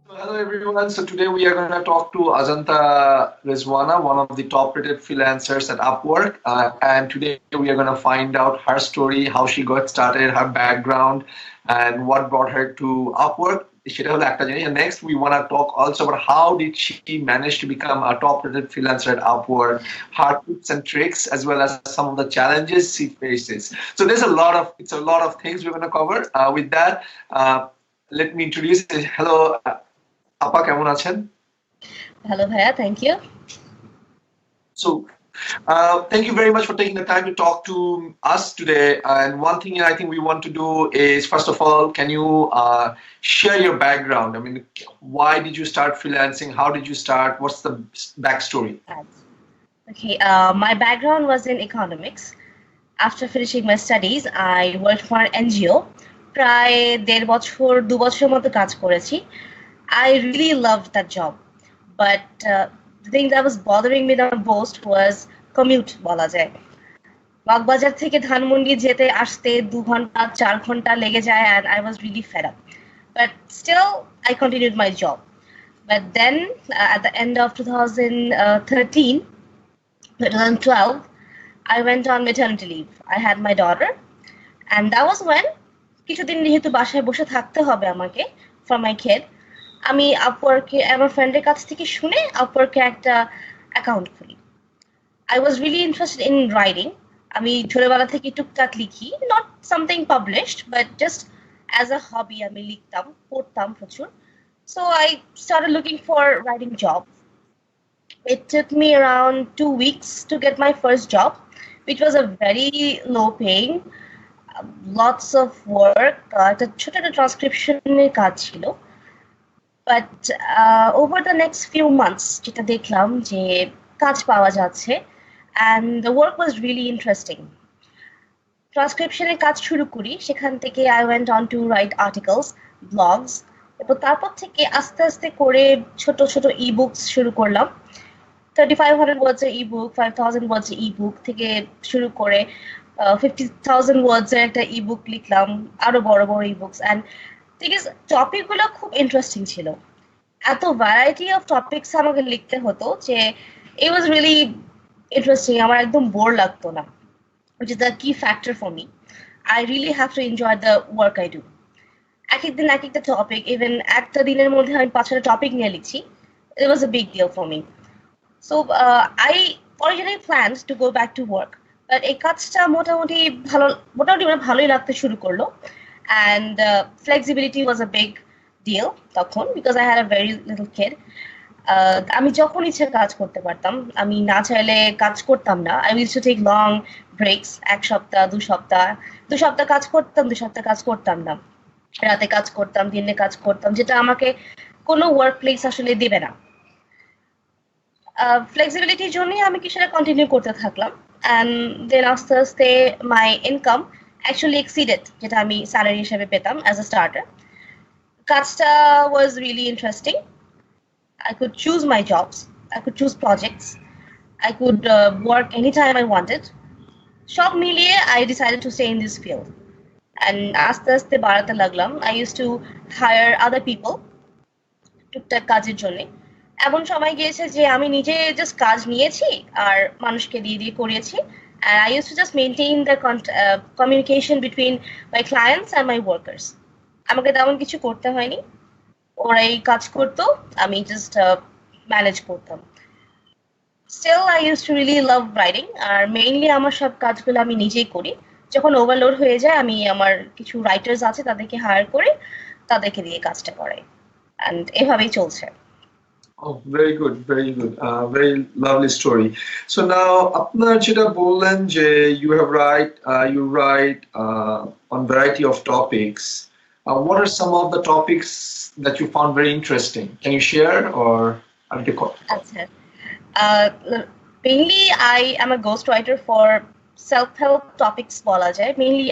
Hello everyone. So today we are going to talk to Ajanta Rizwana, one of the top-rated freelancers at Upwork. And today we are going to find out her story, how she got started, her background, and what brought her to Upwork. সেটা হলো একটা জিনিস। And next we want to talk also about how did she manage to become a top-rated freelancer at Upwork, her tips and tricks, as well as some of the challenges she faces. So it's a lot of things we're going to cover. With that, let me introduce. Hello. আপা কেমন আছেন? Hello, Bhaiya. Thank you. So, thank you very much for taking the time to talk to us today. And one thing I think we want to do is, first of all, can you share your background? I mean, why did you start freelancing? How did you start? What's the backstory? Okay, my background was in economics. After finishing my studies, I worked for an NGO. প্রায় 2 বছর মতো কাজ করেছি. I really loved that job, but the thing that was bothering me the most was commute বলা যায়. বাগবাজার থেকে ধানমন্ডি যেতে আসতে 2 ঘন্টা 4 ঘন্টা লেগে যায়, and I was really fed up. But still, I continued my job. But then, at the end of 2012, I went on maternity leave. I had my daughter, and that was when কিছুদিন যেহেতু বাসায় বসে থাকতে হবে আমাকে for my kid, আমি আপওয়ার্কে আমার ফ্রেন্ডের কাছ থেকে শুনে আপওয়ার্কে একটা অ্যাকাউন্ট খুলি. I was really interested in writing. আমি ছোটবেলা থেকে টুকটাক লিখি, not something published, but just as a hobby আমি লিখতাম, পড়তাম প্রচুর. So I started looking for writing jobs. It took me around 2 weeks to get my first job, which was a very low paying, lots of work, একটা ছোট একটা ট্রান্সক্রিপশনের কাজ ছিল. But over the next few months যেটা দেখলাম যে কাজ পাওয়া যাচ্ছে, and the work was really interesting. ট্রান্সক্রিপশনের কাজ শুরু করি, সেখান থেকে I went on to write articles, blogs, এবং তারপর থেকে আস্তে আস্তে করে ছোট ছোট ebooks শুরু করলাম. 3500 words এর ebook, 5000 words এর ebook থেকে শুরু করে 50,000 words এর একটা ebook লিখলাম, আরো বড় বড় ebooks. And ঠিক আছে, টপিক গুলো খুব ইন্টারেস্টিং ছিল, এত ভ্যারাইটি অফ টপিকস আমাকে লিখতে হতো যে it was really interesting. আমার একদম বোর লাগতো না, which is the key factor for me. I really have to enjoy the work I do. এক একদিন এক একটা টপিক, ইভেন একটা দিনের মধ্যে আমি 5টা টপিক নিয়ে লিখছি. It was a big deal for me. So I originally planned to go back to work, but এই কাজটা মোটামুটি ভালোই লাগতে শুরু করলো. And flexibility was a big deal তখন, because I had a very little kid. আমি যখন ইচ্ছে কাজ করতে পারতাম, আমি না চাইলে কাজ করতাম না. I used to take long breaks, 1 সপ্তাহ 2 সপ্তাহ, 2 সপ্তাহ কাজ করতাম, 2 সপ্তাহ কাজ করতাম না, রাতে কাজ করতাম, দিনে কাজ করতাম, যেটা আমাকে কোনো ওয়ার্ক প্লেস আসলে দেবে না. ফ্লেক্সিবিলিটির জন্যই আমি কি সেটা কন্টিনিউ করতে থাকলাম. And then আস্তে আস্তে my income actually exceeded যেটা আমি স্যালারি হিসেবে পেতাম as a starter. কাজটা was really interesting. I could choose my jobs, I could choose projects, I could work anytime I wanted. সব মিলিয়ে I decided to stay in this field. And আস্তে আস্তে বাড়াতে লাগলাম. I used to hire other people টুকটাক কাজের জন্য. এমন সময় গিয়েছে যে আমি নিজে জাস্ট কাজ নিয়েছি আর মানুষকে দিয়ে করিয়েছি. And I used to just maintain the communication between my clients and my workers. আমাকে তেমন কিছু করতে হয়নি, ওরাই কাজ করতো, আমি জাস্ট ম্যানেজ করতাম. Still, I used to really love writing, আর মেইনলি আমার সব কাজগুলো আমি নিজেই করি. যখন ওভারলোড হয়ে যায় আমি আমার কিছু রাইটার্স আছে তাদেরকে হায়ার করে তাদেরকে দিয়ে কাজটা করাই. And এভাবেই চলছে. Oh, very good, very good. Very lovely story. So now, আপনার যেটা বললেন যে you write on variety of topics. What are some of the topics that you found very interesting? Can you share or? আচ্ছা, mainly I am a ghostwriter for self-help topics বলা যায়, mainly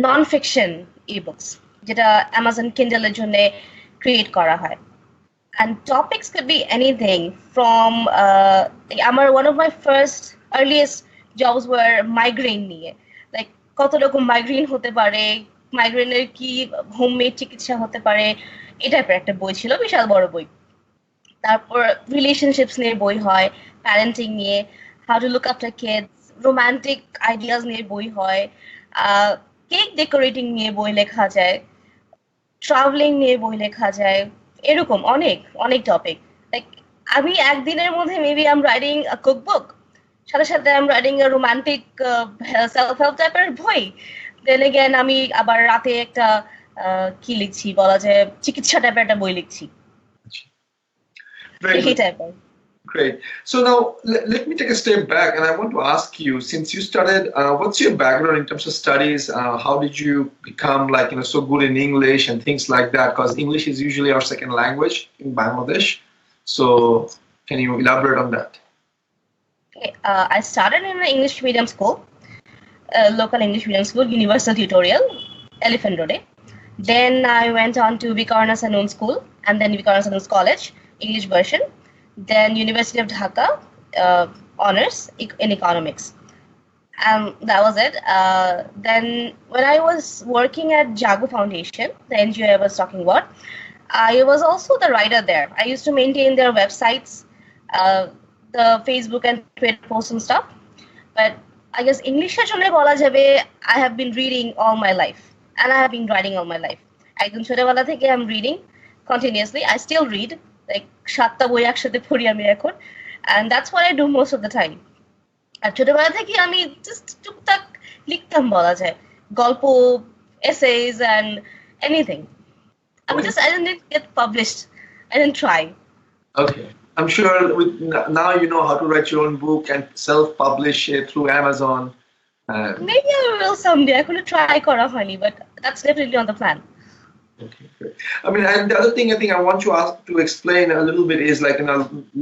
non-fiction ebooks যেটা Amazon Kindle এর জন্য create করা হয়. And topics could be anything from one of my first earliest jobs were migraine নিয়ে, like কত রকম মাইগ্রেন হতে পারে, মাইগ্রেনের কি হোমমেড চিকিৎসা হতে পারে, এই টাইপের একটা বই ছিল, বিশাল বড় বই। তারপর রিলেশনশিপস নিয়ে বই হয়, প্যারেন্টিং নিয়ে, how to look after kids, romantic ideas নিয়ে বই হয়, কেক ডেকোরেটিং নিয়ে বই লেখা যায়, ট্রাভেলিং নিয়ে বই লেখা যায়, এরকম অনেক অনেক টপিক। লাইক আমি একদিনের মধ্যে maybe I am writing a cook book, সাথে সাথে I am writing a romantic self help টাইপের বই, দেন এগেন আমি আবার রাতে একটা কি লিখছি বলা যায় চিকিৎসা টাইপের একটা বই লিখছি, Very এই good. টাইপের। Great. So now let me take a step back, and I want to ask you, since you started, what's your background in terms of studies? How did you become like so good in English and things like that? Because English is usually our second language in Bangladesh. So can you elaborate on that? Okay, I started in an English medium school, local English medium school, Universal Tutorial, Elephant Road. Then I went on to Vikarna Sanoon School, and then Vikarna Sanoon College, English version. Then University of Dhaka, honors in economics. That was it. Then when I was working at Jago Foundation, the NGO I was talking about, I was also the writer there. I used to maintain their websites, the Facebook and Twitter posts and stuff. But I guess English I have been reading all my life, and I have been writing all my life. একদম ছোটবেলা থেকে I'm reading continuously. I still read like 7টা বই একসাথে পড়ি আমি এখন, and that's what I do most of the time. আর ছোটবেলা থেকে আমি just টুকটাক লিখতাম বলা যায়, গল্প, essays and anything. I didn't get published. I didn't try. Okay. I'm sure now you know how to write your own book and self-publish it through Amazon. Maybe I will someday. I couldn't try করা হয়নি, but that's definitely on the plan. Okay, great. I mean, and the other thing I think I want to explain a little bit is like, a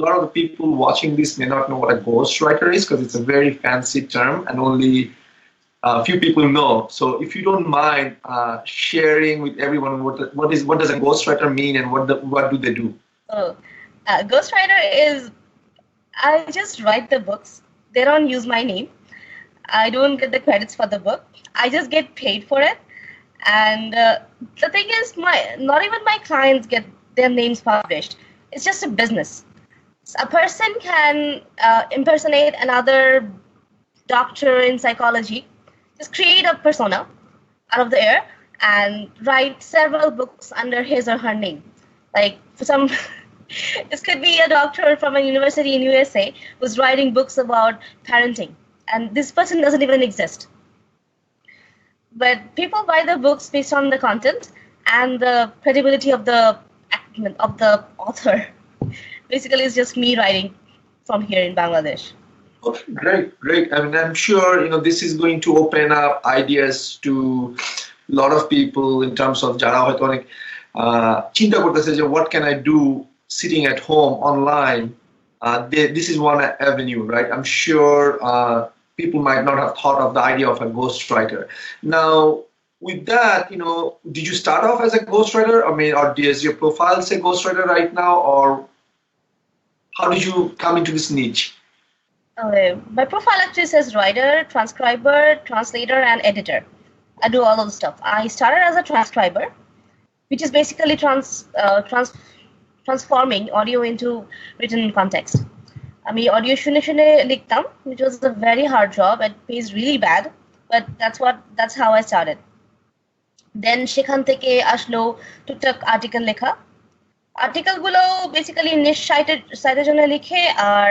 lot of the people watching this may not know what a ghostwriter is, because it's a very fancy term and only a few people know. So if you don't mind sharing with everyone what does a ghostwriter mean and what do they do? Oh, ghostwriter is, I just write the books. They don't use my name. I don't get the credits for the book. I just get paid for it. And the thing is, not even my clients get their names published. It's just a business. So a person can impersonate another doctor in psychology, just create a persona out of the air and write several books under his or her name. Like for some, this could be a doctor from a university in USA who's writing books about parenting, and this person doesn't even exist. But people buy the books based on the content and the credibility of the author. Basically, it's just me writing from here in Bangladesh. Okay, great. I mean, I'm sure this is going to open up ideas to a lot of people in terms of jara hoyto onek chinta korteche je what can I do sitting at home online. This is one avenue, right? I'm sure people might not have thought of the idea of a ghostwriter. Now, with that, did you start off as a ghostwriter? I mean, or does your profile say ghostwriter right now, or how did you come into this niche? My profile actually says writer, transcriber, translator, and editor. I do all of the stuff. I started as a transcriber, which is basically transforming audio into written context. আমি audio শুনে শুনে লিখতাম, which was a very hard job. It pays really bad, but that's how I started. Then সেখান থেকে আসলো টুকটাক article লেখা। Article গুলো বেসিক্যালি নিশ সাইটের জন্য লিখে আর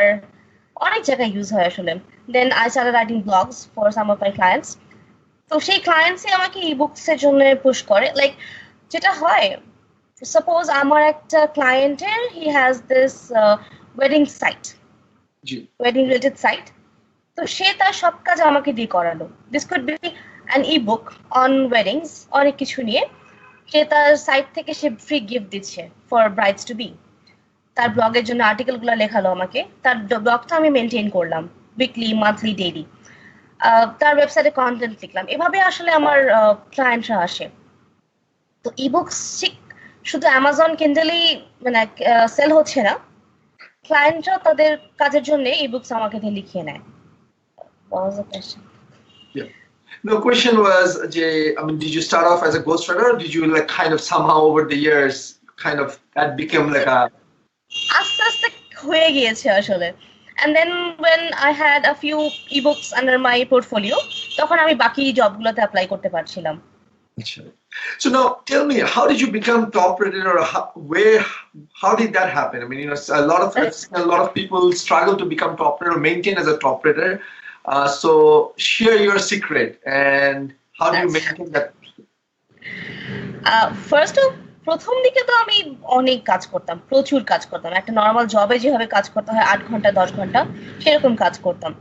অনেক জায়গায় ইউজ হয় আসলে। Then I started writing blogs for some of my clients. তো সেই ক্লায়েন্টসই আমাকে ইবুকস এর জন্য পুশ করে। লাইক যেটা হয়, সাপোজ আমার একটা ক্লায়েন্টের he has this wedding site, wedding related site, তো সে তার সব কাজ আমাকে দিয়ে করালো। This could be an ebook on weddings, অনেক কিছু নিয়ে সে তার সাইট থেকে সে ফ্রি গিফট দিচ্ছে for brides to be। তার ব্লগের জন্য আর্টিকেল গুলো লেখালো আমাকে, তার ব্লগটা আমি মেনটেন করলাম উইকলি, মান্থলি, ডেইলি, তার ওয়েবসাইটে কন্টেন্ট লিখলাম। এভাবে আসলে আমার ক্লায়েন্টরা আসে। তো ইবুকস শুধু অ্যামাজন কিন্ডেলেই মানে সেল হচ্ছে না, ক্লায়েন্টরা তাদের কাজের জন্য ইবুকস আমাকে দিয়ে লিখিয়ে নেয়। What was the question? Yeah. The question was, Jay, I mean, did you start off as a ghostwriter, or did you like kind of somehow over the years kind of that became like a আস্তে আস্তে হয়ে গিয়েছে আসলে। And then when I had a few ebooks under my portfolio, তখন আমি বাকি জবগুলোতে apply করতে পারছিলাম। So now tell me, how did you become top rated, or how did that happen? I mean, you know, a lot of people struggle to become top rated or maintain as a top rater. So share your secret and how do you maintain that? First of প্রথম দিকে তো আমি অনেক কাজ করতাম, প্রচুর কাজ করতাম। একটা নর্মাল জবে যেভাবে কাজ করতে হয় 8 ঘন্টা 10 ঘন্টা সেরকম কাজ করতাম।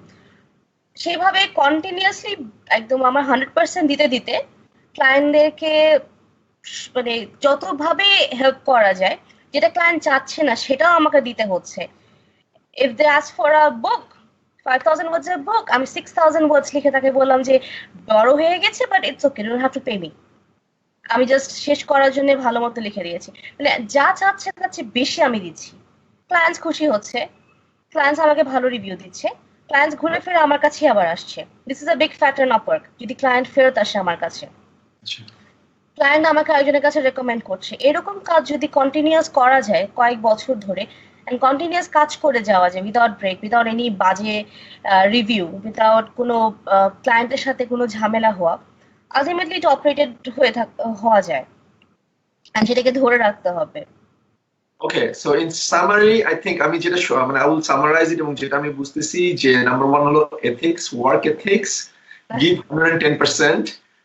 সেভাবে কন্টিনিউয়াসলি একদম আমার 100% দিতে দিতে ক্লায়েন্টদেরকে মানে যতভাবে হেল্প করা যায়, যেটা ক্লায়েন্ট চাচ্ছে না সেটাও আমাকে দিতে হচ্ছে। If they ask for a book 5000 words এর বুক, আমি 6000 words লিখে তাকে বললাম যে বড় হয়ে গেছে, but it's okay, you don't have to pay me. আমি জাস্ট শেষ করার জন্য ভালো মতো লিখে দিয়েছি। মানে যা চাচ্ছে তার চেয়ে বেশি আমি দিচ্ছি। ক্লায়েন্টস খুশি হচ্ছে, ক্লায়েন্টস আমাকে ভালো রিভিউ দিচ্ছে, ক্লায়েন্টস ঘুরে ফিরে আমার কাছে আবার আসছে। This is a big factor in Upwork, যদি ক্লায়েন্ট ফেরত আসে আমার কাছে, ক্লায়েন্ট আমাকে আরেকজনের কাছে রেকমেন্ড করছে। এরকম কাজ যদি কন্টিনিউয়াস করা যায় কয়েক বছর ধরে, এন্ড কন্টিনিউয়াস কাজ করে যাওয়া যায় উইদাউট ব্রেক, উইদাউট এনি বাজে রিভিউ, উইদাউট কোনো ক্লায়েন্টের সাথে কোনো ঝামেলা হওয়া, আলটিমেটলি টপ রেটেড হওয়া যায়, এন্ড সেটাকে ধরে রাখতে হবে। Okay, so in summary, I think I mean I will summarize it এবং যেটা আমি বুঝতেছি যে নাম্বার 1 হলো ethics, work ethics, give 110%,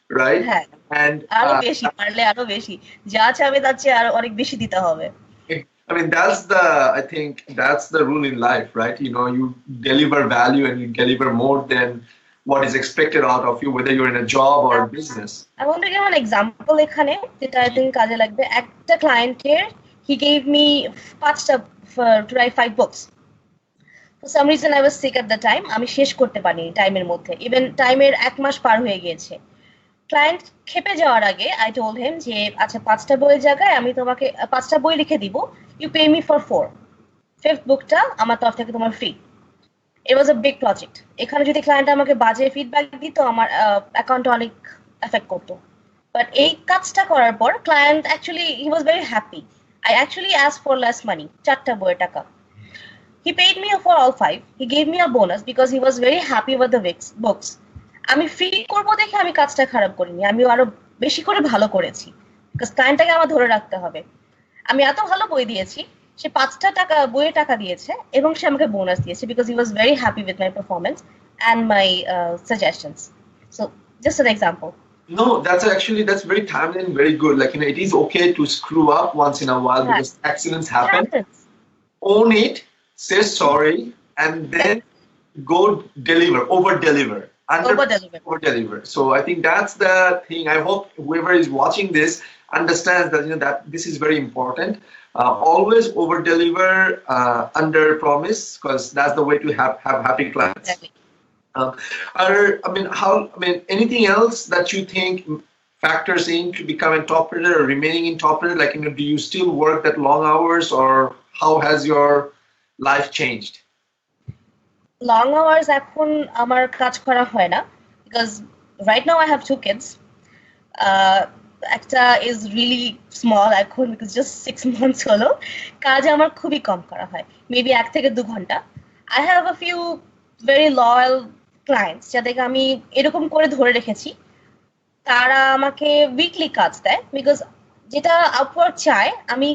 right? হ্যাঁ, and আরো বেশি পারলে আরো বেশি, যা চাবে তার চেয়ে আরো অনেক বেশি দিতে হবে। I mean I think that's the rule in life, right? You know, you deliver value and you deliver more than what is expected out of you, whether you're in a job or a business. I want to give an example এখানে যেটা I think কাজে লাগবে। একটা ক্লায়েন্টের he gave me 5টা to write 5 books. For some reason I was sick at the time, আমি শেষ করতে পারিনি টাইমের মধ্যে, ইভেন টাইমের 1 মাস পার হয়ে গিয়েছে। ক্লায়েন্ট খেপে যাওয়ার আগে I told him যে আচ্ছা 5টা বইয়ের জায়গায় আমি তোমাকে 5টা বই লিখে দিব, you pay me for 4, 5th বুকটা আমার তরফ থেকে তোমার free. It was a big project. এখানে যদি ক্লায়েন্ট আমাকে বাজে ফিডব্যাক দিত আমার অ্যাকাউন্টে অনেক এফেক্ট করতো। বাট এই কাজটা করার পর client actually he was very happy. I actually asked for less money, 4টা বইয়ের টাকা। He paid me for all 5. He gave me a bonus because he was very happy with the books. আমি free করব দেখে আমি কাজটা খারাপ করিনি, আমি আরো বেশি করে ভালো করেছি, বিকজ ক্লায়েন্টটাকে আমার ধরে রাখতে হবে। আমি এত ভালো বই দিয়েছি, সে 5টা টাকা বইয়ের টাকা দিয়েছে এবং সে আমাকে বোনাস দিয়েছে, because he was very happy with my performance and my suggestions. So just an example. No, that's very timely and very good. Like, you know, it is okay to screw up once in a while because accidents happen. Own it, say sorry, and then go over deliver. Over deliver. So I think that's the thing. I hope whoever is watching this understands that, you know, that this is very important. Always over deliver, under promise, because that's the way to have happy clients. Exactly. Anything else that you think factors in to becoming top rater or remaining in top rater? Like, you know, do you still work that long hours, or how has your life changed? Long hours এখন আমার কাজ করা হয় না, because right now I have 2 kids. একটা is really small এখন, because just 6 months হলো। কাজ আমার খুবই কম করা হয়, মেবি 1 থেকে 2 ঘন্টা। I have a few very loyal clients যাদেরকে আমি এরকম করে ধরে রেখেছি, তারা আমাকে উইকলি কাজ দেয়, বিকজ যেটা আপওয়ার্ক চায় আমি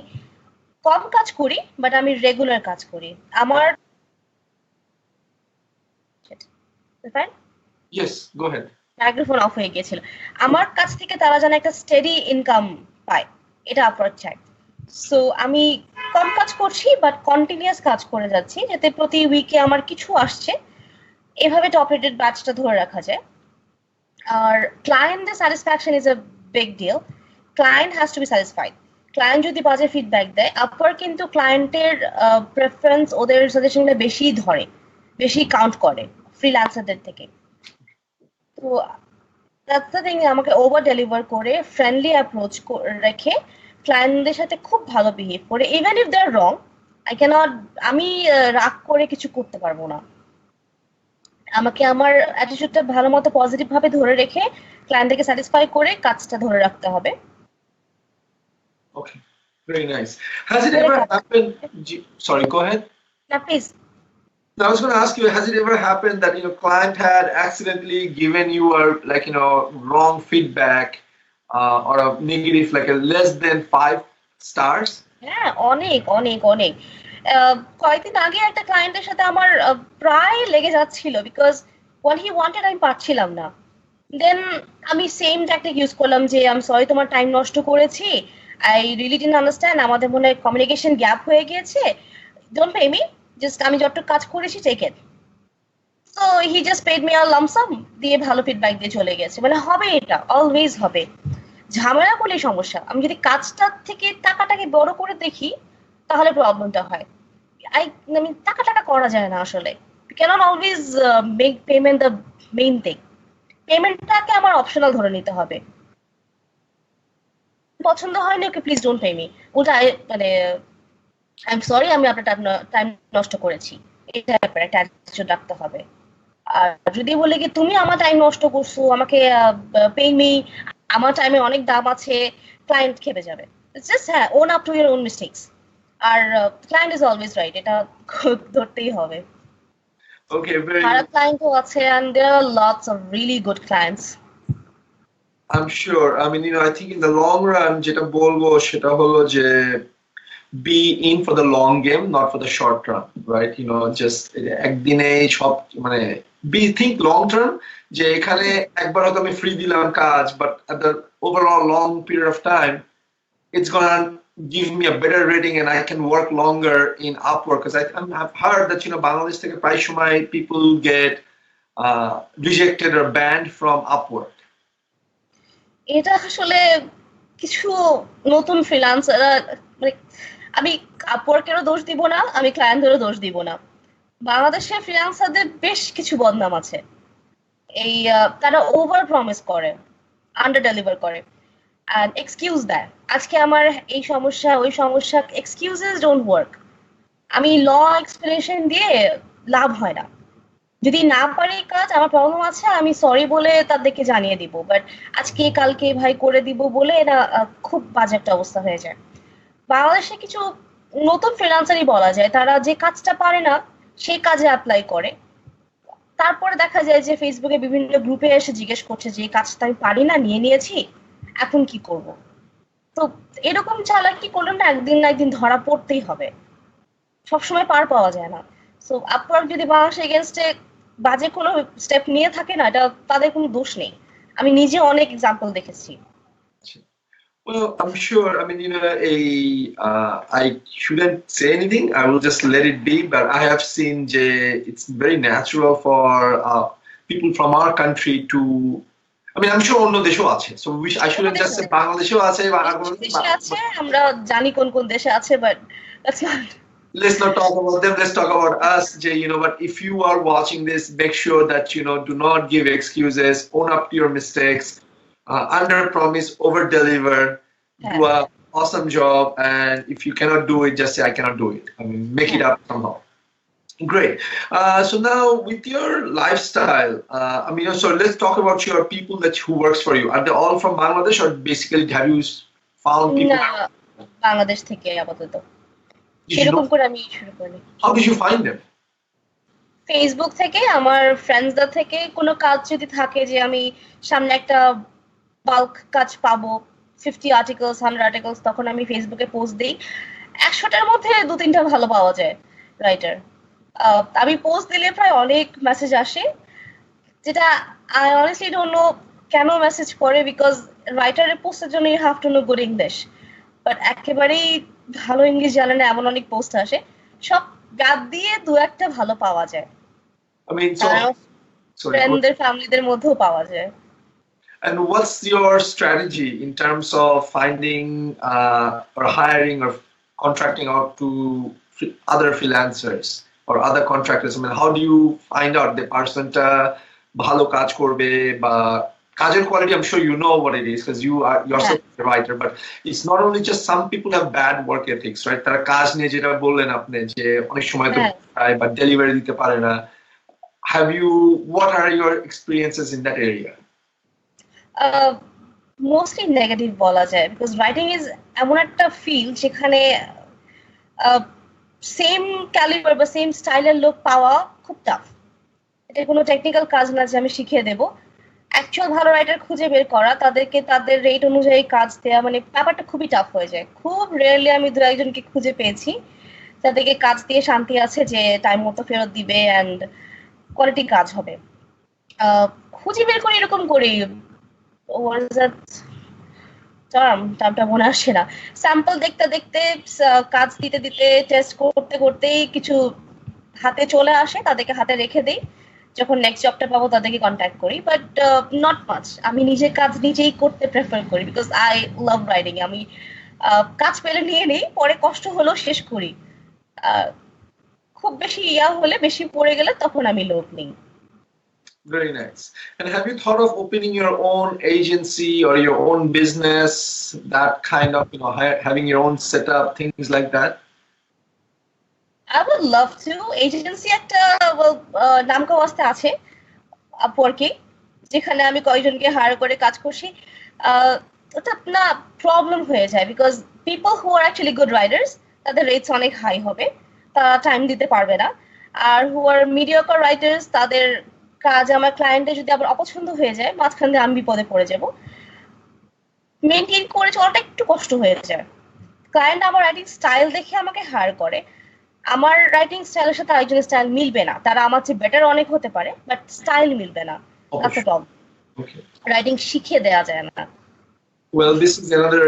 কম কাজ করি বাট আমি রেগুলার কাজ করি। আমার Yes, go ahead. Microphone of হয়ে গিয়েছিল। আমার কাছ থেকে তারা যেন একটা স্টেডি ইনকাম পায়, এটা আপওয়ার্ক চায়। সো আমি কম কাজ করছি বাট কন্টিনিউয়াস কাজ করে যাচ্ছি, যাতে প্রতি উইকে আমার কিছু আসছে, এভাবে টপ রেটেড ব্যাচটা ধরে রাখা যায়। আর ক্লায়েন্টের satisfaction is a big deal. Client has to be satisfied. Client যদি বাজে ফিডব্যাক দেয়, আপওয়ার্ক কিন্তু ক্লায়েন্টের প্রেফারেন্স ওদের সাজেশনগুলো বেশি ধরে, বেশি কাউন্ট করে ফ্রিল্যান্সারদের থেকে। তো দ্যাটস দ্য থিং, আমাকে ওভার ডেলিভার করে ফ্রেন্ডলি অ্যাপ্রোচ রেখে ক্লায়েন্টদের সাথে খুব ভালো বিহেভ করে, ইভেন ইফ দে আর রং, আমি রাগ করে কিছু করতে পারবো না। আমাকে আমার অ্যাটিটিউডটা ভালো মতো পজিটিভ ভাবে ধরে রেখে ক্লায়েন্টকে স্যাটিসফাই করে কাজটা ধরে রাখতে হবে। Okay, very nice. Has it করে ever কাজ happened? Sorry, go ahead. না please. I was going to ask you, has it ever happened that client had accidentally given you a wrong feedback or a negative, like a less than 5 stars? হ্যাঁ, অনেক অনেক অনেক। কয়েকদিন আগে একটা ক্লায়েন্টের সাথে আমার প্রায় লেগে যাচ্ছিল বিকজ হোয়াট হি ওয়ান্টেড আমি পাচ্ছিলাম না। দেন আমি সেম ট্যাকটিক ইউজ করলাম যে আই এম সরি তোমার টাইম নষ্ট করেছি, আই রিয়েলি ডিডন্ট আন্ডারস্ট্যান্ড, আমাদের মনে হয় কমিউনিকেশন গ্যাপ হয়ে গিয়েছে, ডোন্ট পে মি, জাস্ট আমি যতটুকু কাজ করেছি টেক ইট। তো he just paid me a lump sum দিয়ে ভালো ফিডব্যাক দিয়ে চলে গেছে। মানে হবে, এটা অলওয়েজ হবে। ঝামেলা করলেই সমস্যা। আমি যদি কাজটার থেকে টাকাটাকে বড় করে দেখি তাহলে প্রবলেমটা হয়। আই টাকা টাকা করা যায় না আসলে। You cannot always make payment the main thing. পেমেন্টটাকে আমার অপশনাল ধরে নিতে হবে। পছন্দ হয়নি, okay please don't pay me. উল্টা মানে আই এম সরি, আমি আপনার টাইম নষ্ট করেছি, এটা ব্যাপারে একটা অ্যাটিটিউড রাখতে হবে। আর যদি বলে কি তুমি আমার টাইম নষ্ট করছো, আমাকে পে মি, আমার টাইমে অনেক দাম আছে, ক্লায়েন্ট খেপে যাবে। জাস্ট হ্যাঁ, own up to your own mistakes. আর ক্লায়েন্ট ইজ অলওয়েজ রাইট, এটা ধরতেই হবে। Okay, very খারাপ good. ক্লায়েন্টও আছে, and there are lots of really good clients. I'm sure. I mean, I think in the long run, যেটা বলবো সেটা হলো যে be in for the long game, not for the short run, right? Just একদিনে সব মানে be think long term, যে এখানে একবার হয়তো আমি ফ্রি দিলাম কাজ, but at the overall long period of time, it's gonna give me a better rating and I can work longer in Upwork, because I've heard that Bangladesh থেকে প্রায় সময় people get rejected or banned from Upwork. এটা আসলে কিছু নতুন freelancer, মানে আমি আপওয়ার্কেরও দোষ দিব না, আমি ক্লায়েন্টেরও দোষ দিব না। বাংলাদেশে ফ্রিল্যান্সারদের বেশ কিছু বদনাম আছে। এই তারা ওভার প্রমিস করে, আন্ডার ডেলিভার করে, অ্যান্ড এক্সকিউজ দেয়। আজকে আমার এই সমস্যা ওই সমস্যা, এক্সকিউজেস ডোন্ট ওয়ার্ক। আমি ল এক্সপ্লেনেশন দিয়ে লাভ হয় না। যদি না পারি কাজ, আমার প্রবলেম আছে, আমি সরি বলে তাদেরকে জানিয়ে দিব, বাট আজকে কালকে ভাই করে দিব বলে এটা খুব বাজে একটা অবস্থা হয়ে যায়। বাংলাদেশে কিছু নতুন ফ্রিল্যান্সারই বলা যায়, তারা যে কাজটা পারে না সেই কাজে অ্যাপ্লাই করে। তারপরে দেখা যায় যে ফেসবুকে বিভিন্ন গ্রুপে এসে জিজ্ঞেস করছে যে এই কাজটা আমি পারি না, নিয়ে নিয়েছি, এখন কি করব। তো এরকম চালাকি করলে না একদিন না একদিন ধরা পড়তেই হবে, সবসময় পার পাওয়া যায় না। সো আপওয়ার্ক যদি বাংলাদেশ এগেনস্টে বাজে কোনো স্টেপ নিয়ে থাকে না, এটা তাদের কোনো দোষ নেই। আমি নিজে অনেক এক্সাম্পল দেখেছি। Well, I'm sure. I mean, I shouldn't say anything. I will just let it be. But I have seen it's very natural for people from our country to. I mean, I'm sure অন্য দেশেও আছে. So I shouldn't just say বাংলাদেশেও আছে বা আর কোনো দেশে আছে, আমরা জানি কোন কোন দেশে আছে, but that's not. Let's not talk about them. Let's talk about us, Jay. But if you are watching this, make sure that do not give excuses. Own up to your mistakes. Under promise, over deliver. Do an awesome job, and if you cannot do it, just say I cannot do it. I mean, make it up somehow. Great. So now with your lifestyle, so let's talk about your people who works for you. Are they all from Bangladesh, or basically have you found people? না, বাংলাদেশ থেকে আপাতত সেরকম করে আমি শুরু করি। How did you find them? Facebook থেকে, আমার ফ্রেন্ডসদের থেকে। কোনো কাজ যদি থাকে যে আমি সামনে একটা বাল্ক কাজ পাবো, 50 আর্টিকেলস 100 আর্টিকেলস, তখন আমি ফেসবুকে পোস্ট দিই। 100টার মধ্যে 2-3টা ভালো পাওয়া যায় রাইটার। আমি পোস্ট দিলে প্রায় অনেক মেসেজ আসে, যেটা আই অনেস্টলি ডোন্ট নো কেন মেসেজ করে, বিকজ রাইটারের পোস্টের জন্য you have to know good English. But একেবারেই ভালো ইংলিশ জানে না এমন অনেক পোস্ট আসে, সব গাদ দিয়ে 2-1টা ভালো পাওয়া যায়। I mean, ফ্রেন্ডদের ফ্যামিলিদের মধ্যেও পাওয়া যায়। And what's your strategy in terms of finding or hiring or contracting out to other freelancers or other contractors? I mean, how do you find out the personটা ভালো কাজ করবে বা কাজের quality? I'm sure you know what it is because you are yourself a writer, but it's not only just some people have bad work ethics, right? তারা কাজ নিয়ে যেটা বললেন আপনি যে অনেক সময় তো বা ডেলিভারি দিতে পারে না, what are your experiences in that area? Mostly negative বলা যায়, বিকজ রাইটিং ইজ এমন একটা ফিল্ড যেখানে সেম ক্যালিবার বা সেম স্টাইলের লোক পাওয়া খুব টাফ। এটা কোনো টেকনিক্যাল কাজ না যে আমি শিখিয়ে দেবো। অ্যাকচুয়াল ভালো রাইটার খুঁজে বের করা, তাদেরকে তাদের রেট অনুযায়ী কাজ দেওয়া, মানে ব্যাপারটা খুবই টাফ হয়ে যায়। খুব রেয়ারলি আমি দু একজনকে খুঁজে পেয়েছি তাদেরকে কাজ দিয়ে শান্তি আছে যে টাইম মতো ফেরত দিবে অ্যান্ড কোয়ালিটি কাজ হবে। খুঁজে বের করি এরকম করি, টার্মটা মনে আসছে না, স্যাম্পল দেখতে দেখতে কাজ দিতে দিতে টেস্ট করতে করতেই কিছু হাতে চলে আসে, তাদেরকে হাতে রেখে দেই, যখন নেক্সট জবটা পাবো তাদেরকে কন্ট্যাক্ট করি। বাট নট মাচ, আমি নিজের কাজ নিজেই করতে প্রেফার করি বিকজ আই লাভ রাইটিং। আমি কাজ পেলে নিয়ে নেই, পরে কষ্ট হলেও শেষ করি। খুব বেশি হলে, বেশি পড়ে গেলে তখন আমি লোভ নিই। Very nice. And have you thought of opening your own agency or your own business, that kind of, having your own setup, things like that? I would love to. Agency একটা নাম কাওয়াস্তে আছে আপওয়ার্কে, যেখানে আমি কয়েকজনকে হায়ার করে কাজ করছি। ওটা না প্রবলেম হয়ে যায় because people who are actually good writers তাদের রেটস অনেক হাই হবে, তারা টাইম দিতে পারবে না। আর হু আর মিডিয়াকার রাইটার্স তাদের কাজ আমার ক্লায়েন্টের যদি আবার অপছন্দ হয়ে যায়, মাঝখান দিয়ে আমি বিপদে পড়ে যাব। মেনটেন করে চলাটা একটু কষ্ট হয়ে যায়। ক্লায়েন্ট আমার রাইটিং স্টাইল দেখে আমাকে হায়ার করে, আমার রাইটিং স্টাইলের সাথে আরেকজনের স্টাইল মিলবে না। তারা আমার চেয়ে বেটার অনেক হতে পারে, বাট স্টাইল মিলবে না। রাইটিং শিখিয়ে দেওয়া যায় না। Well, this is another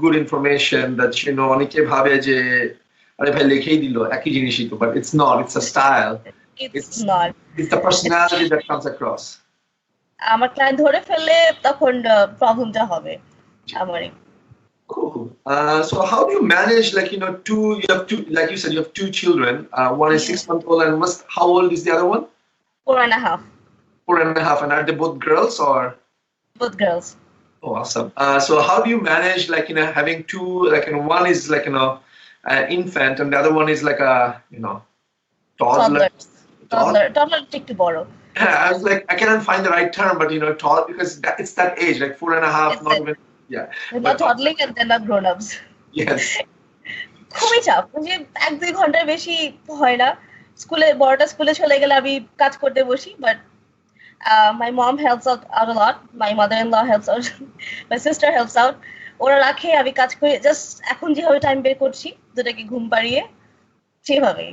good information that অনেকে ভাবে যে আরে ভাই লিখেই দিল একই জিনিসই তো, but it's not. It's a style. It's not. It's the personality that comes across. আমার ক্লায়েন্ট ধরে ফেললে তখন প্রবলেমটা হবে আমারই। Cool. So how do you manage, you have two, like you said, you have two children. One is 6 months old, and how old is the other one? 4.5. 4.5, and are they both girls or? Both girls. Oh, awesome. So how do you manage, having two, one is an infant, and the other one is like a, toddler. Toddler একটু বড়। I was like, I cannot find the right term, but because it's that age, like 4.5, not even. Yeah. Not toddling and then not grown-ups. Yes. খুবই চাপ, যে 1-2 ঘন্টার বেশি হয় না। বড়টা স্কুলে চলে গেলে আমি কাজ করতে বসি, but my mom helps out a lot, my mother-in-law helps out, my sister helps out. ওরা রাখে, আমি কাজ করি, জাস্ট এখন যেভাবে টাইম বের করছি দুটাকে ঘুম পাড়িয়ে সেভাবেই।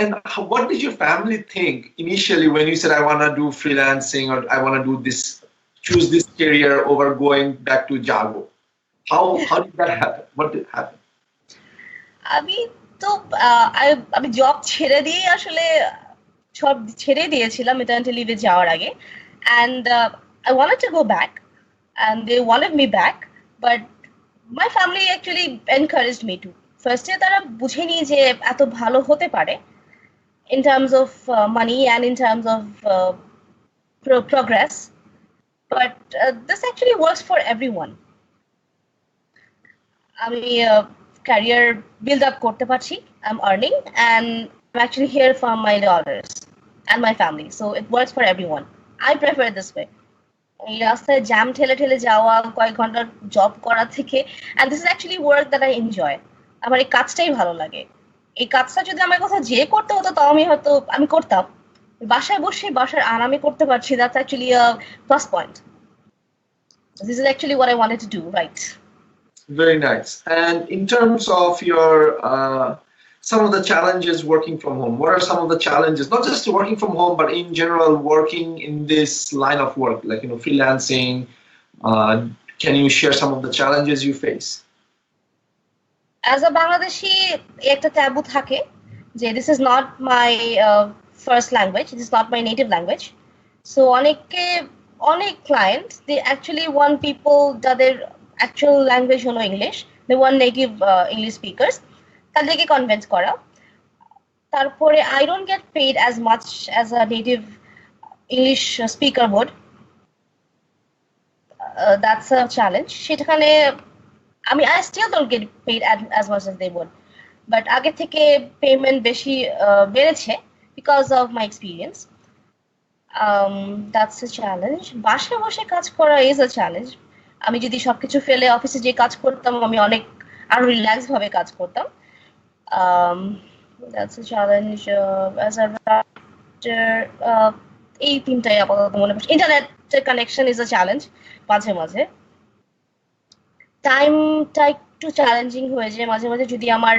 And what did your family think initially when you said, I want to do freelancing or I want to do this, choose this career over going back to Jago? How did that happen? What did happen? আমি job ছেড়ে দিয়ে আসলে সব ছেড়ে দিয়েছিলাম maternity লিভে যাওয়ার আগে, and I wanted to go back and they wanted me back, but my family actually encouraged me to. First তারা বুঝেনি যে এত ভালো হতে পারে in terms of money and in terms of progress, but this actually works for everyone. আমি career build up করতে পারছি, I'm earning, and I'm actually here for my daughters and my family, so it works for everyone. I prefer it this way. এই রাস্তায় jam ঠেলে ঠেলে যাওয়া, কয়েক ঘন্টার জব করা থেকে, and this is actually work that I enjoy. আমার এই কাজটাই ভালো লাগে। এই কাজটা যদি আমার কথা যে করতে হতো তাও আমি করতাম। বাসায় বসে বাসার আরামে করতে পারছি, that's actually a plus point. This is actually what I wanted to do, right? Very nice. And in terms of your some of the challenges working from home, what are some of the challenges, not just working from home, but in general working in this line of work, like freelancing? Can you share some of the challenges you face? As a Bangladeshi, একটা taboo থাকে যে this is not my first language, this is not my native language. So অনেক clients, they actually want people যাদের actual language হলো English, they want native English speakers, তাদেরকে convince করা। তারপরে I don't get paid as much as a native English speaker would. That's a challenge. সেখানে I still don't get paid as much as they would, but আগে থেকে payment বেশি বেড়েছে, because of my experience. That's a challenge. বাসায় বসে কাজ করা is a challenge. আমি যদি সবকিছু ফেলে অফিসে যে কাজ করতাম আমি অনেক আরো রিল্যাক্স ভাবে কাজ করতাম. That's a challenge. As a writer, এই তিনটাই আপাতত মনে পড়ছে. ইন্টারনেটের কানেকশন is a challenge মাঝে মাঝে. টাইমটা একটু চ্যালেঞ্জিং হয়ে যায় মাঝে মাঝে যদি আমার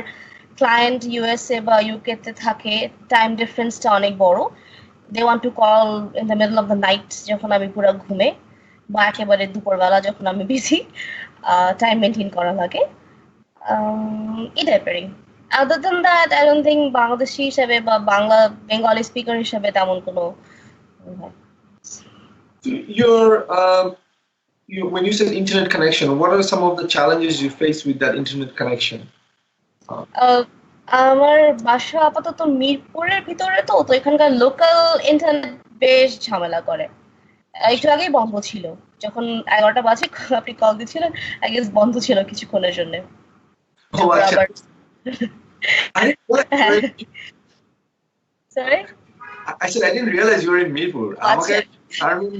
ক্লায়েন্ট ইউএসএ বা ইউকে তে থাকে, টাইম ডিফারেন্সটা অনেক বড়. They want to call in the middle of the night যখন আমি পুরো ঘুমে, বা একেবারে দুপুরবেলা যখন আমি বিজি, টাইম মেনটেন করা লাগে. এই টাইপেরই. Other than that I don't think Bangladeshi হিসেবে বা বেঙ্গলি স্পিকার হিসেবে তেমন কোনো. When you said internet connection, what are some of the challenges you face with that internet connection? আমার বাসা আপাতত মিরপুরের ভিতরে, তো এখানকার লোকাল ইন্টারনেট বেশ ঝামেলা করে. একটু আগেই বন্ধ ছিল, যখন 11টা বাজে আপনি কল দিচ্ছিলেন, আই গেস বন্ধ ছিল কিছুক্ষণের জন্য. Sorry? I said I didn't realize you were in Mirpur. Armin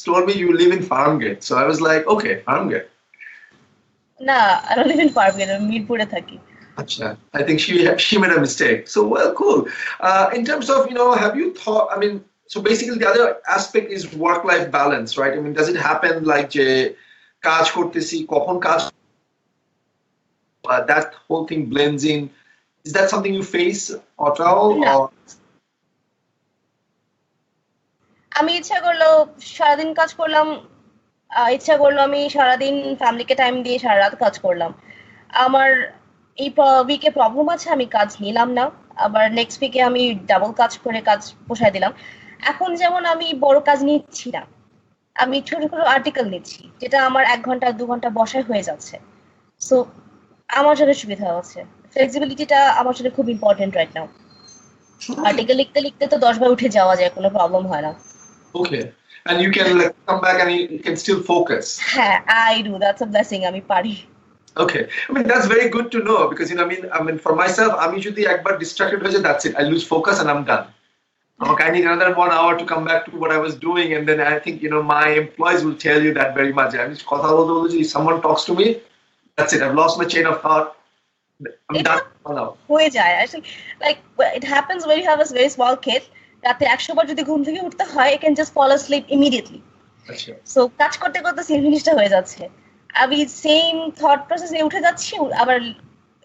told me you live in Farmgate, so I was like, okay, Farmgate. No, I don't live in Farmgate. I'm Mirpure thaki. Achha, I think she made a mistake. So well, cool. In terms of have you thought? I mean, so basically the other aspect is work-life balance, right? I mean, does it happen like je কাজ করতেছি কখন কাজ, that whole thing blends in? Is that something you face at all? No. Or? আমি ইচ্ছা করলো সারাদিন কাজ করলাম, ইচ্ছা করলো আমি সারাদিন ফ্যামিলিকে টাইম দিয়ে সারা রাত কাজ করলাম. আমার এই উইকে প্রবলেম আছে, আমি কাজ নিলাম না, আবার নেক্সট উইকে আমি ডাবল কাজ করে কাজ পোষায় দিলাম. এখন যেমন আমি বড় কাজ নিচ্ছি না, আমি ছোট ছোট আর্টিকেল নিচ্ছি যেটা আমার 1 ঘন্টা 2 ঘন্টা বসায় হয়ে যাচ্ছে. সো আমার জন্য সুবিধা আছে. ফ্লেক্সিবিলিটিটা আমার জন্য খুব ইম্পর্টেন্ট রাইট নাও. আর্টিকেল লিখতে লিখতে তো 10 বার উঠে যাওয়া যায়, কোনো প্রবলেম হয় না. Okay, and you can like come back and you can still focus. হ্যাঁ, I do. That's a blessing. আমি পারি. Okay, I mean that's very good to know because I mean for myself, আমি যদি একবার distracted হয়ে যাই, that's it. I lose focus and I'm done. Okay, I need another 1 hour to come back to what I was doing, and then I think my employees will tell you that very much. I just কথা বলতে বলতে if someone talks to me, that's it. I've lost my chain of thought. I'm done now. হয়ে যায়. Actually, like it happens when you have a very small kid. রাতে 100 বার যদি ঘুম থেকে উঠতে হয়, I can just fall asleep immediately. আচ্ছা. So কাজ করতে করতে সেম জিনিসটা হয়ে যাচ্ছে. আমি সেম থট প্রসেসে উঠে যাচ্ছি, আবার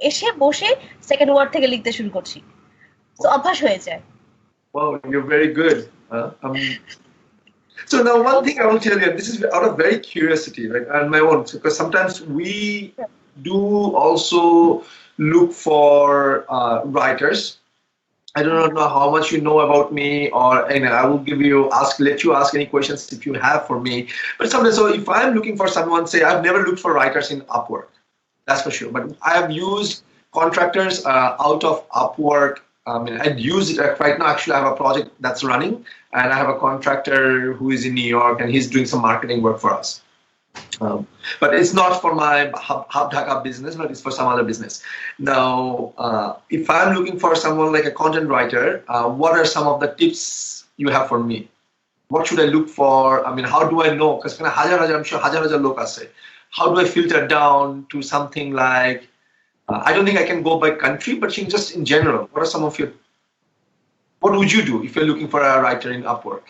এসে বসে সেকেন্ড ওয়ার্ড থেকে লিখতে শুরু করছি. So অভ্যাস হয়ে যায়. Wow, you're very good. So now one thing I will tell you, and this is out of very curiosity, right, and my own, because sometimes we do also look for writers. I do not know how much you know about me, or I will let you ask any questions if you have for me. But sometimes, so if I'm looking for someone, say I've never looked for writers in Upwork, that's for sure. But I have used contractors out of Upwork. I mean, I'd use it right now. Actually, I have a project that's running, and I have a contractor who is in New York, and he's doing some marketing work for us. But it's not for my Hub Dhaka business, but it's for some other business. Now, if I'm looking for someone like a content writer, what are some of the tips you have for me? What should I look for? I mean, how do I know? Because I'm sure hajar lok ase. How do I filter down to something like, I don't think I can go by country, but just in general, what would you do if you're looking for a writer in Upwork?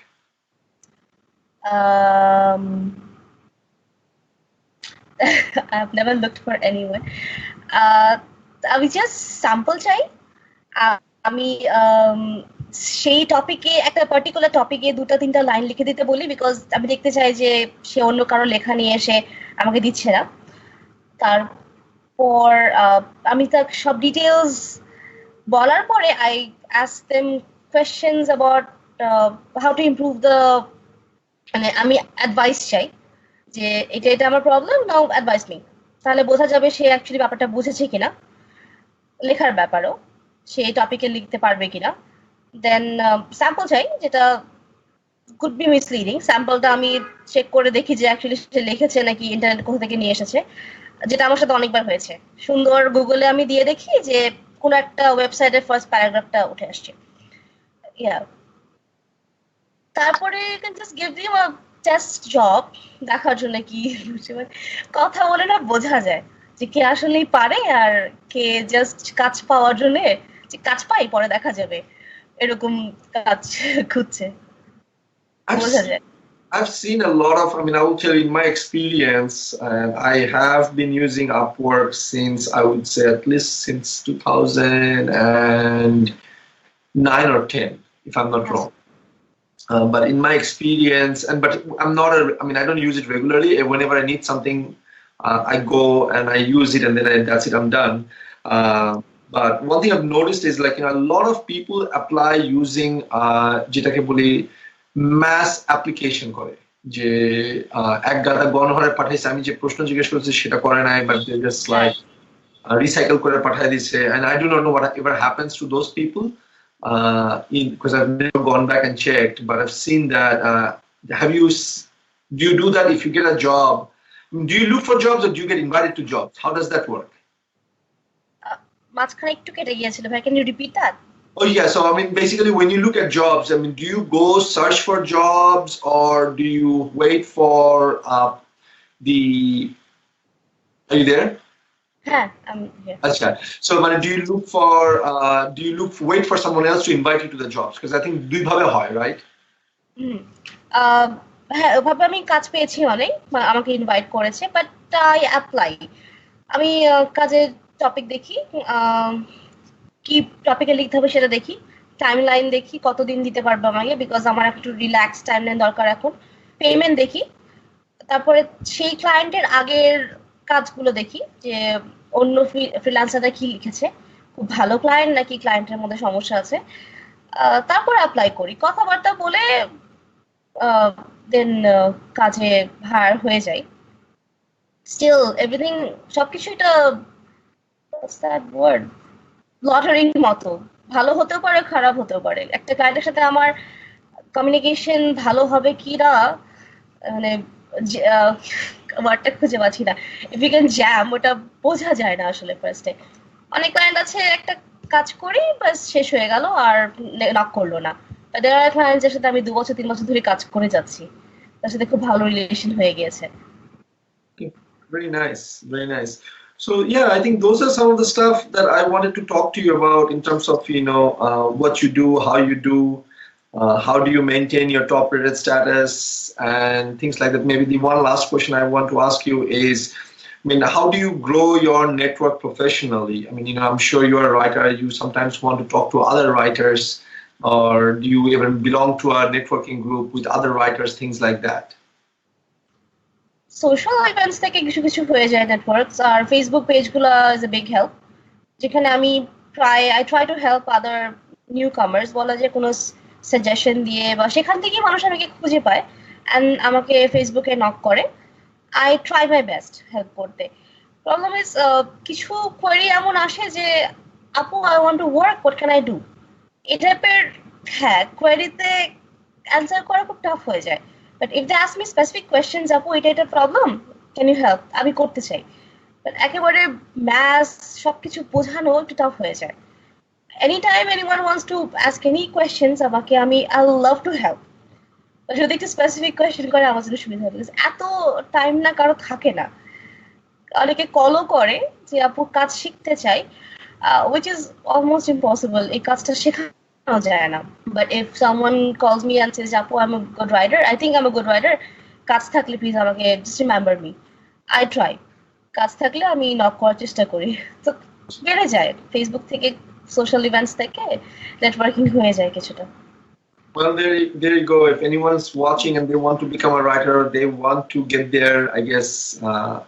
I've never looked for anyone. আমি just sample চাই. আমি সেই টপিকে একটা particular টপিকে 2-3টা line লিখে দিতে বলি, বিকজ আমি দেখতে চাই যে সে অন্য কারো লেখা নিয়ে এসে আমাকে দিচ্ছে না. তারপর আমি তার সব ডিটেলস বলার পরে I ask them questions about how to improve the, মানে আমি অ্যাডভাইস চাই যে এটা আমার প্রবলেম, নাও অ্যাডভাইস মি. তাহলে বোঝা যাবে সে অ্যাকচুয়ালি ব্যাপারটা বুঝেছে কিনা, লেখার ব্যাপারও সে টপিকে লিখতে পারবে কিনা. দেন স্যাম্পল চাই, যেটা কুড বি মিসলিডিং. স্যাম্পলটা আমি চেক করে দেখি যে অ্যাকচুয়ালি সে লিখেছে নাকি ইন্টারনেট কোথা থেকে নিয়ে এসেছে, যেটা আমার সাথে অনেকবার হয়েছে. সুন্দর গুগলে আমি দিয়ে দেখি যে কোনো একটা ওয়েবসাইটের ফার্স্ট প্যারাগ্রাফটা উঠে আসছে. yeah. তারপরে you can just give them a test job দেখার জন্য কি কথা বলে না বোঝা যায় যে কে আসলেই পারে আর কে জাস্ট কাজ পাওয়ার জন্য যে কাজ পাই পরে দেখা যাবে এরকম কাজ খুঁজছে বোঝা যায় I've seen a lot of, I mean, I will tell you in my experience, I have been using Upwork since, I would say, at least since 2009 or 10, if I'm not wrong. But in my experience, but I'm not I mean, I don't use it regularly. Whenever I need something, I go and I use it and then that's it, I'm done. But one thing I've noticed is like, a lot of people apply using যেটাকে বলি mass application করে যে এক গাদা গণহারে পাঠাইছে আমি যে প্রশ্ন জিজ্ঞেস করছি সেটা করে নাই but they just like recycle করে পাঠাই দিছে and I do not know what ever happens to those people because I've never gone back and checked but I've seen that do you do that if you get a job? Do you look for jobs or do you get invited to jobs? How does that work? মাঝখানে একটু কেটে গিয়েছিল ভাই can you repeat that? Oh yeah, so I mean basically when you look at jobs, I mean do you go search for jobs or do you wait for are you there? Yeah, I'm here. Achha. So do you wait for someone else to invite you to the jobs? Because I think দুই ভাবে হয়, right? হ্যাঁ ওভাবে আমি কাজ পেয়েছি অনেক আমাকে ইনভাইট করেছে বাট আই অ্যাপ্লাই আমি কাজের টপিক দেখি কি টপিকে লিখতে হবে সেটা দেখি টাইমলাইন দেখি কতদিন দিতে পারবে আমাকে বিকজ আমার একটু রিল্যাক্স টাইমলাইন দরকার এখন পেমেন্ট দেখি তারপরে সেই ক্লায়েন্টের আগের কাজগুলো দেখি যে অন্য ফ্রিল্যান্সাররা কি লিখেছে খুব ভালো ক্লায়েন্ট নাকি ক্লায়েন্টের মধ্যে সমস্যা আছে তারপরে অ্যাপ্লাই করি কথাবার্তা বলে দেন কাজে হায়ার হয়ে যায় স্টিল এভরিথিং সবকিছু এটা ওয়ার্ড লটারির মতো ভালো হতেও পারে খারাপ হতেও পারে একটা ক্লায়েন্টের সাথে আমার কমিউনিকেশন ভালো হবে কি না মানে ওয়ার্ডটা খুঁজে পাচ্ছি না ইফ ইউ ক্যান জ্যাম ওটা বোঝা যায় না আসলে ফার্স্টে অনেক ক্লায়েন্ট আছে একটা কাজ করি বাস শেষ হয়ে গেল আর নক করলো না there are clients এর সাথে আমি 2 বছর 3 বছর ধরে কাজ করে যাচ্ছি তার সাথে খুব ভালো রিলেশন হয়ে গিয়েছে very nice so yeah I think those are some of the stuff that I wanted to talk to you about in terms of what you do how you do how do you maintain your top rated status and things like that maybe the one last question I want to ask you is I mean how do you grow your network professionally I mean I'm sure you're a writer you sometimes want to talk to other writers or do you even belong to a networking group with other writers things like that social events থেকে কিছু কিছু হয়ে যায় networks আর Facebook পেজগুলো is a big help যেখানে আমি I try to help other newcomers বলা যে কোনো সাজেশন দিয়ে বা সেখান থেকে মানুষ আমাকে খুঁজে পায় and আমাকে ফেসবুকে নক করে I try my best help করতে problem is কিছু কোয়েরি এমন আসে যে আপু I want to work what can I do এই টাইপের হ্যাঁ কোয়েরিতে অ্যান্সার করা খুব টাফ হয়ে যায় but if they ask me specific questions আপু এটা প্রবলেম ক্যান ইউ হেল্প আমি করতে চাই বাট একেবারে ম্যাথস সবকিছু বোঝানো একটু টাফ হয়ে যায় anytime anyone wants to ask any questions আমাকে আমি I love to help যদি একটু স্পেসিফিক কোয়েশ্চেন করে আমার জন্য সুবিধা হবে এত টাইম না কারো থাকে না অনেকে কলও করে যে আপু কাজ শিখতে চাই which is almost impossible এই কাজটা শেখানো যায় না but if someone calls me and says আপু I'm a good writer I think I'm a good writer কাজ থাকলে প্লিজ আমাকে just remember me I try কাজ থাকলে আমি নক করার চেষ্টা করি তো বেড়ে যায় ফেসবুক থেকে সোশ্যাল ইভেন্টস থেকে নেটওয়ার্কিং হয়ে যায় কিছুটা Well, there you go. If anyone's watching and they want to become a writer, they want to get there, I guess,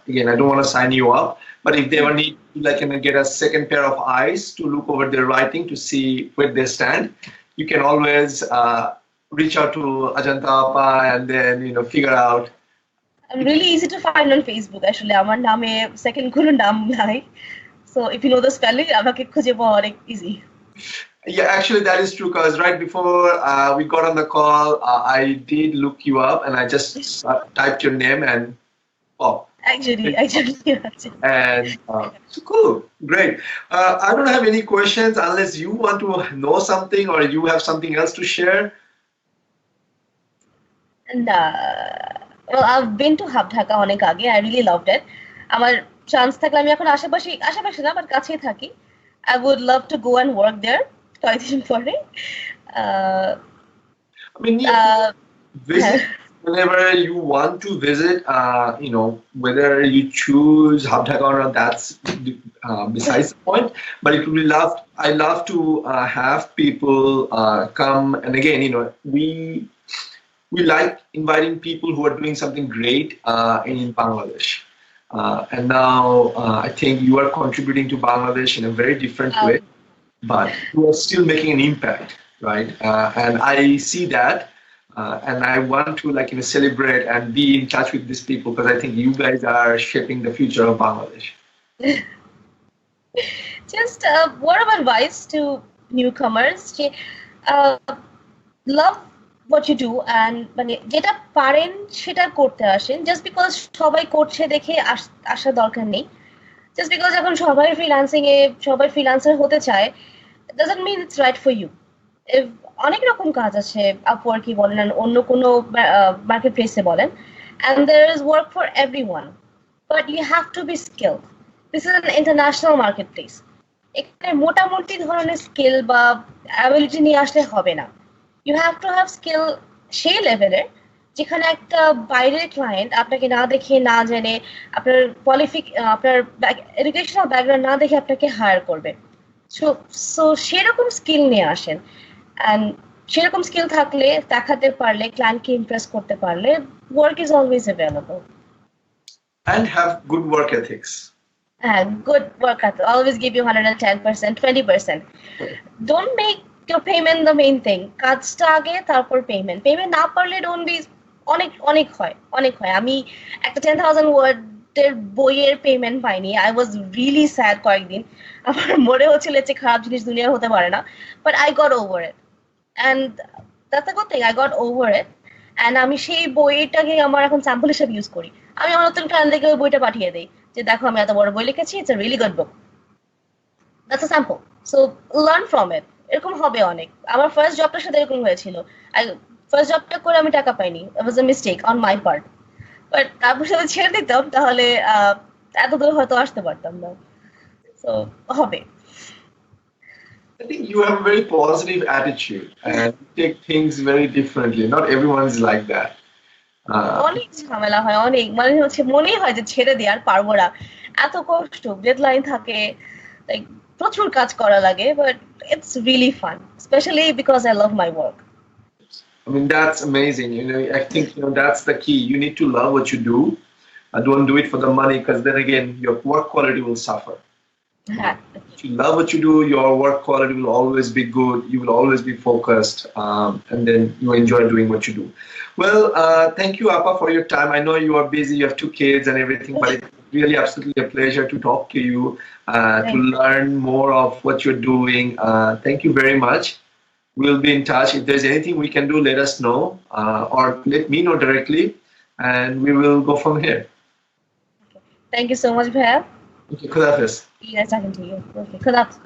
again, I don't want to sign you up, but if they ever need to get a second pair of eyes to look over their writing to see where they stand, you can always reach out to Ajanta Appa and then, figure out. I'm really easy to find on Facebook, actually. আমার নামে second কোনো নাম নাই. So if you know the spelling, আমাকে খুঁজে পাওয়া অনেক easy. Yeah, actually that is true because right before we got on the call, I did look you up and I just typed your name and Actually, And so cool, great. I don't have any questions unless you want to know something or you have something else to share. and well, I've been to Habdhaka অনেক আগে. I really loved it. আমার chance থাকলে আমি এখন আশেপাশে না but কাছেই থাকি. I would love to go and work there কয়েকদিন পরে. I mean, visit whenever you want to visit. Whether you choose Habdhaka or not, that's besides the point. But it would be I love to have people come. And again, we like inviting people who are doing something great in Bangladesh. And now I think you are contributing to Bangladesh in a very different way, but you are still making an impact, right? And I see that, and I want to celebrate and be in touch with these people because I think you guys are shaping the future of Bangladesh. Just a word of advice to newcomers: love what you do and মানে যেটা পারেন সেটা করতে আসেন. Just because সবাই করছে দেখে আসা দরকার নেই. জাস্ট বিকজ এখন সবাই ফ্রিল্যান্সার হতে চায়, doesn't mean it's right for you. অনেক রকম কাজ আছে, আপওয়ার্কি বলেন আর অন্য কোনো মার্কেট প্লেসে বলেন, and there is work for everyone, but you have to be skilled. This is an international marketplace. এখানে মোটামুটি ধরনের স্কিল বা অ্যাবিলিটি নিয়ে আসলে হবে না. You have to have skill সেই লেভেলের যেখানে একটা বাইরের ক্লায়েন্ট আপনাকে না দেখে না জেনে আপনার আপনার এডুকেশনাল ব্যাকগ্রাউন্ড না দেখে আপনাকে হায়ার করবে. সো সেরকম স্কিল নিয়ে আসেন, অ্যান্ড সেরকম স্কিল থাকলে দেখাতে পারলে ক্লায়েন্টকে ইমপ্রেস করতে পারলে work is always available. And have good work ethics. Good work ethics. Always give you 110%, 20%. Don't make your payment the main thing. কাজটা আগে তারপর পেমেন্ট না পারলে ডোন্ট বি. অনেক হয়. আমি একটা 10,000 ওয়ার্ডের বইয়ের পেমেন্ট পাইনি. আই ওয়াজ রিয়েলি স্যাড কয়েকদিন. আমার মনে হচ্ছিল যে খারাপ জিনিস দুনিয়ার হতে পারে না, but I got over it, and that's a good thing. I got over it, and আমি সেই বইটাকে আমার এখন স্যাম্পল হিসেবে ইউজ করি. আমি আমার নতুন ক্লায়েন্টদেরকে ওই বইটা পাঠিয়ে দিই যে দেখো আমি এত বড় বই লিখেছি, it's a really good book. That's a sample, so learn from it. এরকম হবে অনেক. আমার ফার্স্ট জবটার সাথে এরকম হয়েছিল. ফার্স্ট জবটা করে আমি টাকা পাইনি. It was a mistake on my part, but তারপর সাথে ছেড়ে দিতাম তাহলে এত দূর হয়তো আসতে পারতাম না. সো হবে. I think you have a very positive attitude and take things very differently. Not everyone is like that. অনেক ঝামেলা হয়, অনেক মনেই হয় যে ছেড়ে দিই আর পারবো না. এত কষ্ট, ডেডলাইন থাকে, লাইক প্রচুর কাজ করা লাগে, but it's really fun, especially because I love my work. I mean, that's amazing. I think that's the key. You need to love what you do. Don't do it for the money, because then again, your work quality will suffer. If you love what you do, your work quality will always be good. You will always be focused, and then you enjoy doing what you do. Well, thank you, Appa, for your time. I know you are busy. You have 2 kids and everything, but it's really absolutely a pleasure to talk to you, to learn more of what you're doing. Thank you very much. We'll be in touch. If there's anything we can do, let us know, or let me know directly, and we will go from here. Thank you so much, Bhaiya. Okay, Khuda Hafiz. Yes, talking to you. Okay, Khuda Hafiz.